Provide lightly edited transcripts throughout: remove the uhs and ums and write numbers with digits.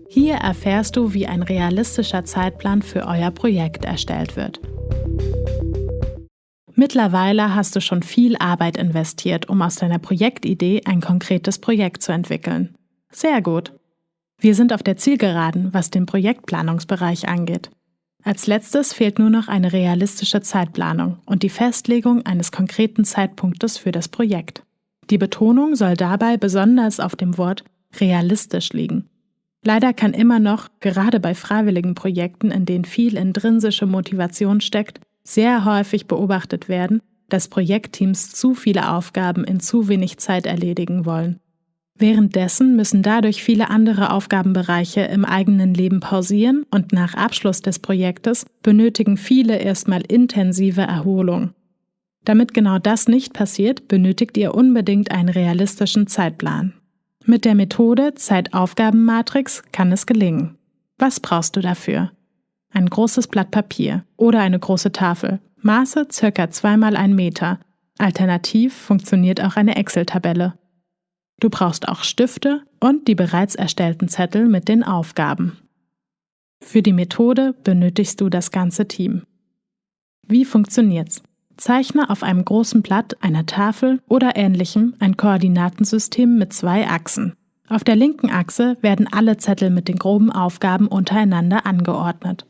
Hier erfährst du, wie ein realistischer Zeitplan für euer Projekt erstellt wird. Mittlerweile hast du schon viel Arbeit investiert, um aus deiner Projektidee ein konkretes Projekt zu entwickeln. Sehr gut. Wir sind auf der Zielgeraden, was den Projektplanungsbereich angeht. Als letztes fehlt nur noch eine realistische Zeitplanung und die Festlegung eines konkreten Zeitpunktes für das Projekt. Die Betonung soll dabei besonders auf dem Wort realistisch liegen. Leider kann immer noch, gerade bei freiwilligen Projekten, in denen viel intrinsische Motivation steckt, sehr häufig beobachtet werden, dass Projektteams zu viele Aufgaben in zu wenig Zeit erledigen wollen. Währenddessen müssen dadurch viele andere Aufgabenbereiche im eigenen Leben pausieren und nach Abschluss des Projektes benötigen viele erstmal intensive Erholung. Damit genau das nicht passiert, benötigt ihr unbedingt einen realistischen Zeitplan. Mit der Methode Zeitaufgabenmatrix kann es gelingen. Was brauchst du dafür? Ein großes Blatt Papier oder eine große Tafel, Maße ca. 2 x 1 Meter. Alternativ funktioniert auch eine Excel-Tabelle. Du brauchst auch Stifte und die bereits erstellten Zettel mit den Aufgaben. Für die Methode benötigst du das ganze Team. Wie funktioniert's? Zeichne auf einem großen Blatt, einer Tafel oder ähnlichem ein Koordinatensystem mit 2 Achsen. Auf der linken Achse werden alle Zettel mit den groben Aufgaben untereinander angeordnet.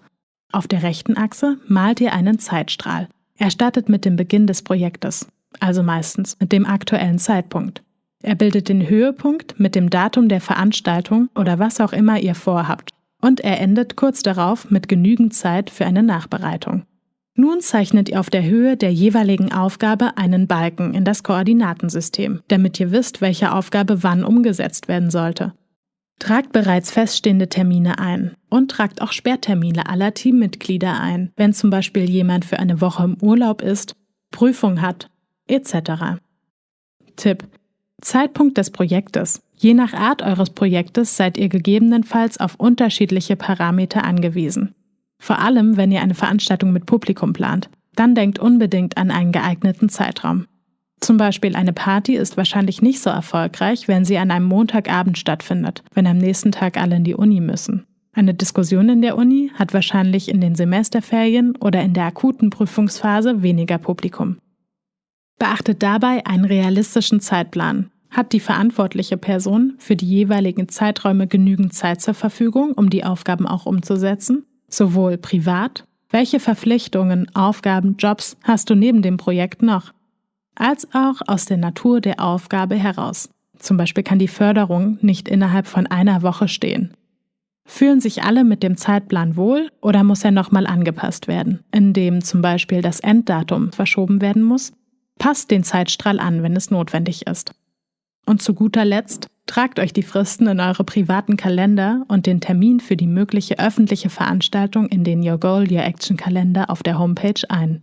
Auf der rechten Achse malt ihr einen Zeitstrahl. Er startet mit dem Beginn des Projektes, also meistens mit dem aktuellen Zeitpunkt. Er bildet den Höhepunkt mit dem Datum der Veranstaltung oder was auch immer ihr vorhabt. Und er endet kurz darauf mit genügend Zeit für eine Nachbereitung. Nun zeichnet ihr auf der Höhe der jeweiligen Aufgabe einen Balken in das Koordinatensystem, damit ihr wisst, welche Aufgabe wann umgesetzt werden sollte. Tragt bereits feststehende Termine ein und tragt auch Sperrtermine aller Teammitglieder ein, wenn zum Beispiel jemand für eine Woche im Urlaub ist, Prüfung hat, etc. Tipp: Zeitpunkt des Projektes. Je nach Art eures Projektes seid ihr gegebenenfalls auf unterschiedliche Parameter angewiesen. Vor allem, wenn ihr eine Veranstaltung mit Publikum plant, dann denkt unbedingt an einen geeigneten Zeitraum. Zum Beispiel eine Party ist wahrscheinlich nicht so erfolgreich, wenn sie an einem Montagabend stattfindet, wenn am nächsten Tag alle in die Uni müssen. Eine Diskussion in der Uni hat wahrscheinlich in den Semesterferien oder in der akuten Prüfungsphase weniger Publikum. Beachtet dabei einen realistischen Zeitplan. Hat die verantwortliche Person für die jeweiligen Zeiträume genügend Zeit zur Verfügung, um die Aufgaben auch umzusetzen? Sowohl privat, welche Verpflichtungen, Aufgaben, Jobs hast du neben dem Projekt noch? Als auch aus der Natur der Aufgabe heraus. Zum Beispiel kann die Förderung nicht innerhalb von einer Woche stehen. Fühlen sich alle mit dem Zeitplan wohl oder muss er nochmal angepasst werden, indem zum Beispiel das Enddatum verschoben werden muss? Passt den Zeitstrahl an, wenn es notwendig ist. Und zu guter Letzt, tragt euch die Fristen in eure privaten Kalender und den Termin für die mögliche öffentliche Veranstaltung in den Your Goal, Your Action Kalender auf der Homepage ein.